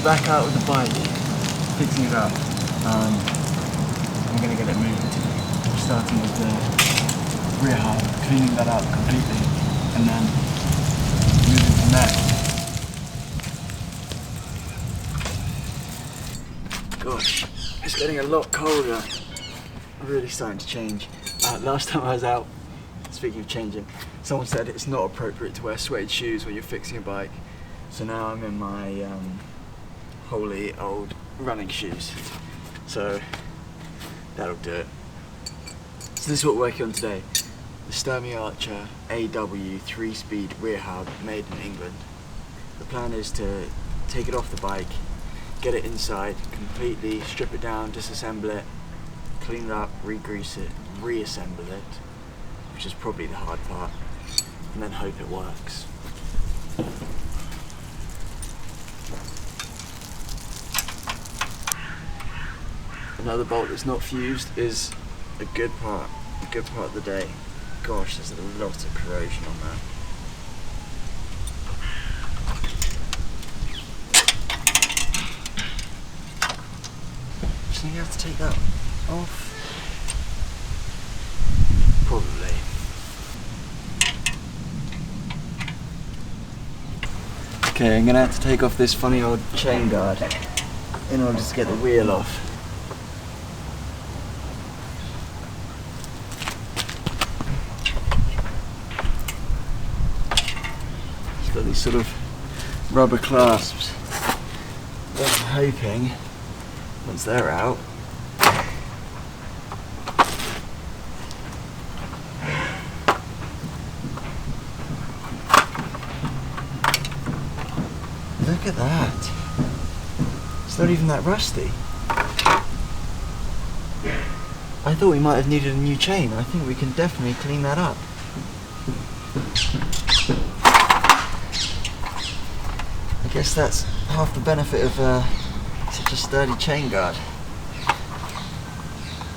back out with the bike, fixing it up. I'm going to get it moved, starting with the rear hull, cleaning that up completely, and then moving from there. Gosh, it's getting a lot colder. Really starting to change. Last time I was out, speaking of changing, someone said it's not appropriate to wear suede shoes when you're fixing a bike. So now I'm in my holy old running shoes. So that'll do it. So this is what we're working on today. The Sturmey-Archer AW 3-speed rear hub made in England. The plan is to take it off the bike, get it inside, completely strip it down, disassemble it, clean it up, re-grease it, reassemble it, which is probably the hard part, and then hope it works. Another bolt that's not fused is a good part of the day. Gosh, there's a lot of corrosion on that. Do you think you have to take that off? Probably. Okay, I'm gonna have to take off this funny old chain guard in order to get the wheel off. It's got these sort of rubber clasps. I'm hoping once they're out, look at that. It's not even that rusty. I thought we might have needed a new chain. I think we can definitely clean that up. I guess that's half the benefit of such a sturdy chain guard.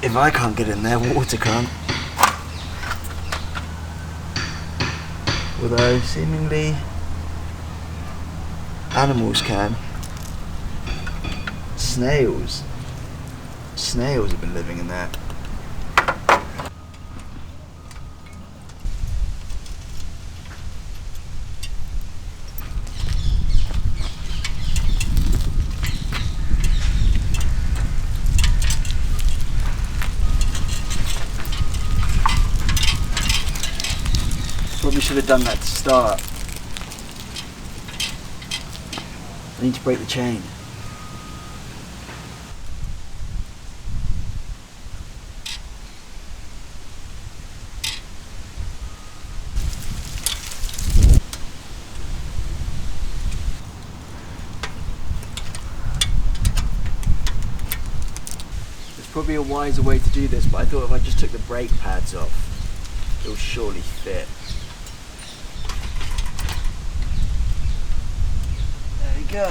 If I can't get in there, water can't. Although, seemingly, animals can. Snails. Snails have been living in there. Probably should have done that to start. I need to break the chain. There's probably a wiser way to do this, but I thought if I just took the brake pads off, it will surely fit. There we go.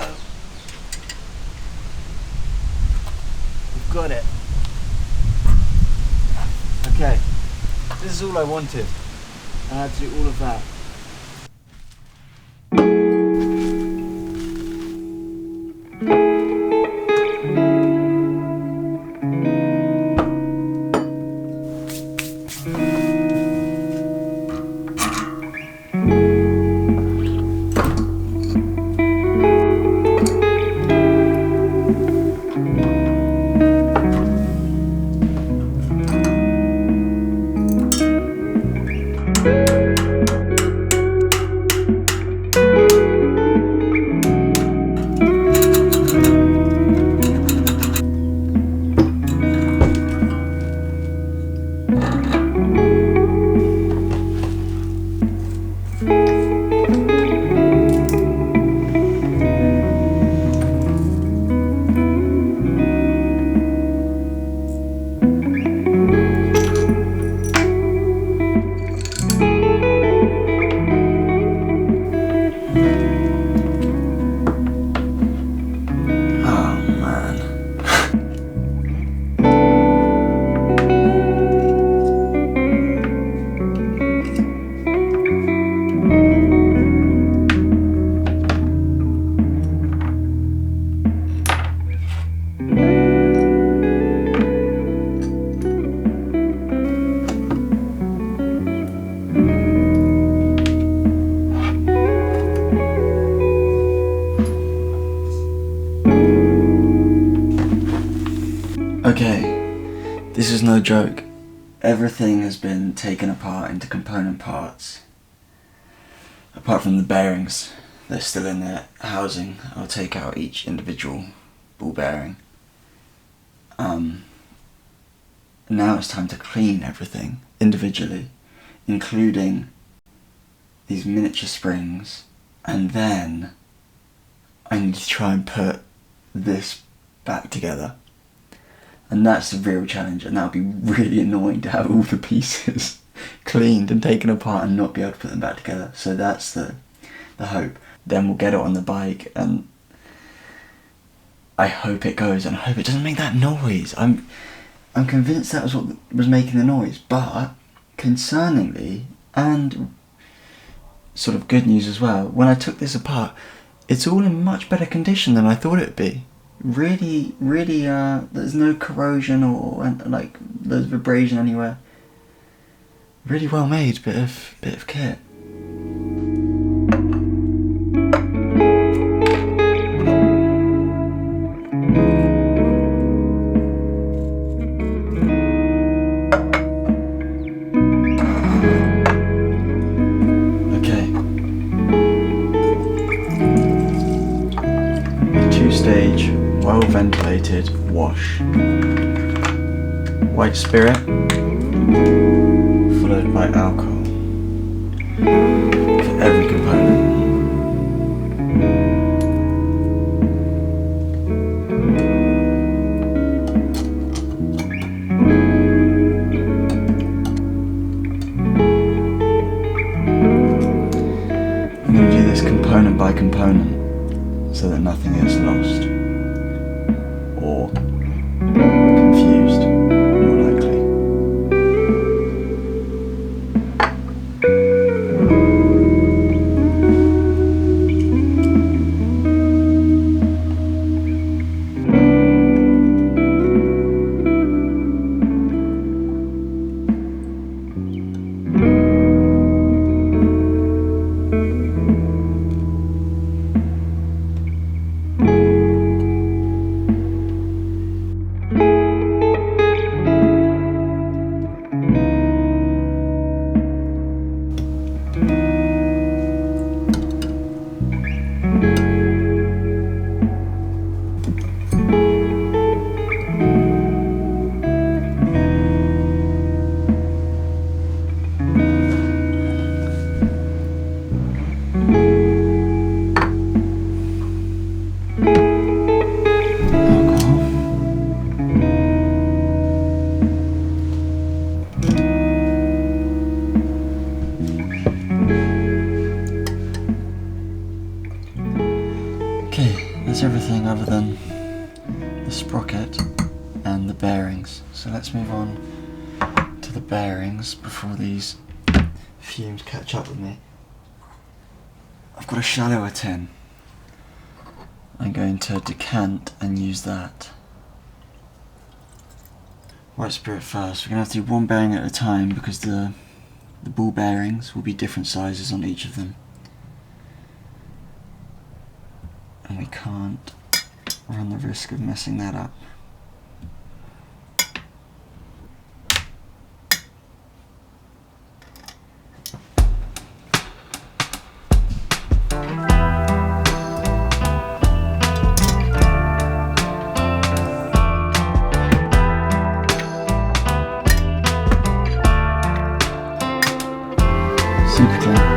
We've got it. Okay, this is all I wanted. I had to do all of that. This is no joke. Everything has been taken apart into component parts. Apart from the bearings, they're still in their housing. I'll take out each individual ball bearing. Now it's time to clean everything individually, including these miniature springs, and then I need to try and put this back together. And that's the real challenge, and that'll be really annoying to have all the pieces cleaned and taken apart and not be able to put them back together. So that's the hope. Then we'll get it on the bike, and I hope it goes, and I hope it doesn't make that noise. I'm convinced that was what was making the noise, but concerningly, and sort of good news as well, when I took this apart, it's all in much better condition than I thought it would be. Really, there's no corrosion or like there's vibration anywhere. Really well made bit of kit. Two-stage, well-ventilated wash. White spirit, followed by alcohol for every component. I'm going to do this component by component, so that nothing gets lost or confused, more likely. That's everything other than the sprocket and the bearings. So let's move on to the bearings before these fumes catch up with me. I've got a shallower tin. I'm going to decant and use that. White spirit first. We're going to have to do one bearing at a time because the ball bearings will be different sizes on each of them. And we can't run the risk of messing that up. Super clean.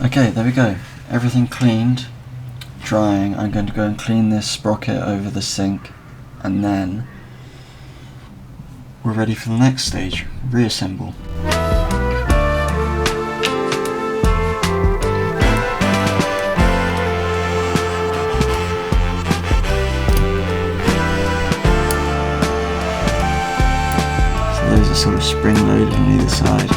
Okay, there we go. Everything cleaned, drying. I'm going to go and clean this sprocket over the sink, and then we're ready for the next stage, reassemble. a sort of spring loaded on either side.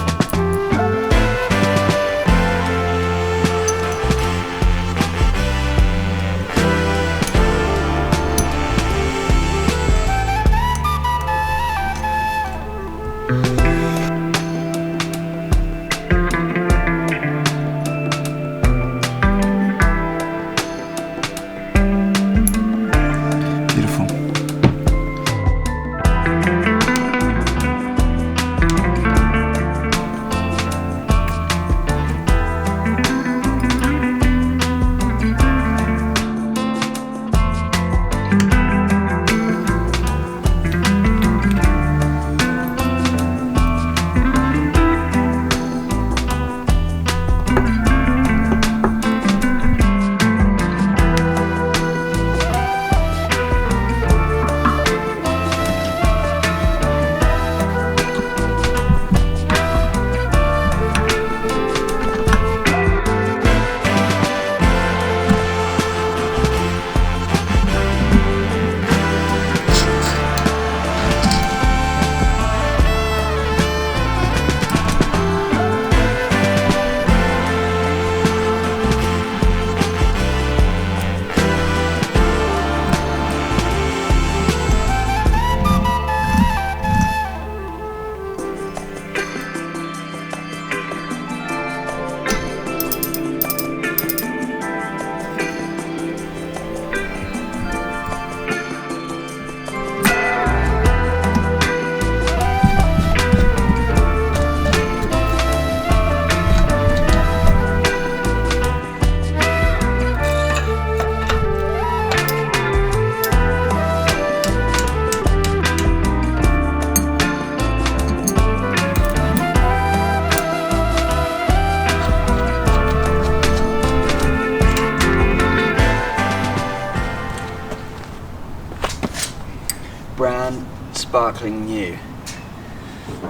Brand sparkling new.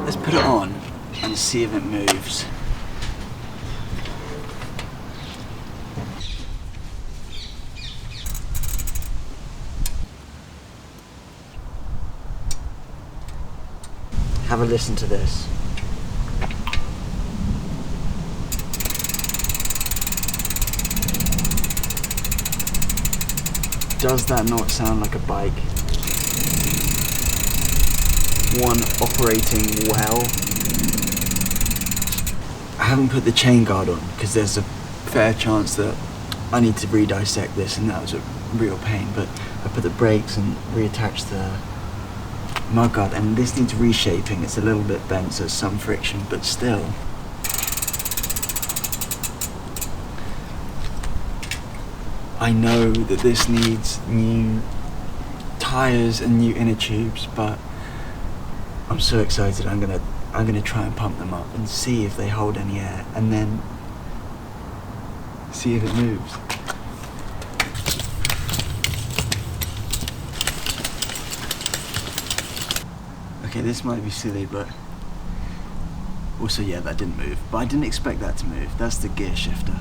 Let's put it on and see if it moves. Have a listen to this. Does that not sound like a bike? One operating well. I haven't put the chain guard on because there's a fair chance that I need to re-dissect this, and that was a real pain, but I put the brakes and reattached the mudguard, and this needs reshaping. It's a little bit bent, so some friction, but still. I know that this needs new tires and new inner tubes, but I'm so excited. I'm gonna try and pump them up and see if they hold any air, and then see if it moves. Okay, this might be silly, but also, yeah, that didn't move. But I didn't expect that to move. That's the gear shifter.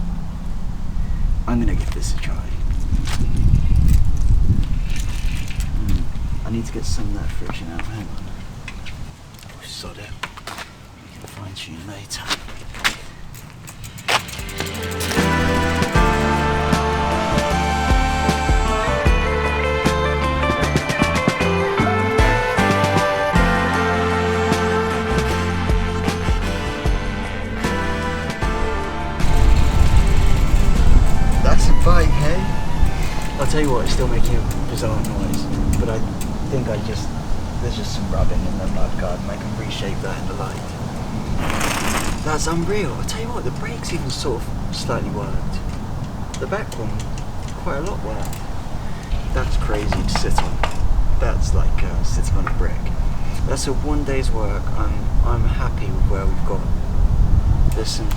I'm gonna give this a try. I need to get some of that friction out. Hang on. Oh, sod it. We can fine tune later. That's a bike, hey? I'll tell you what, it's still making a bizarre noise, but I think there's just some rubbing in the mudguard, and I can reshape that in the light. That's unreal. I'll tell you what, the brakes even sort of slightly worked. The back one, quite a lot worked. That's crazy to sit on. That's like sitting on a brick. That's a 1 day's work. I'm happy with where we've got. There's some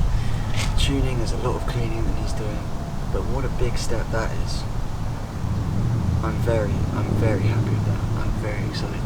tuning, there's a lot of cleaning that he's doing, but what a big step that is. I'm very happy with that. I'm very excited.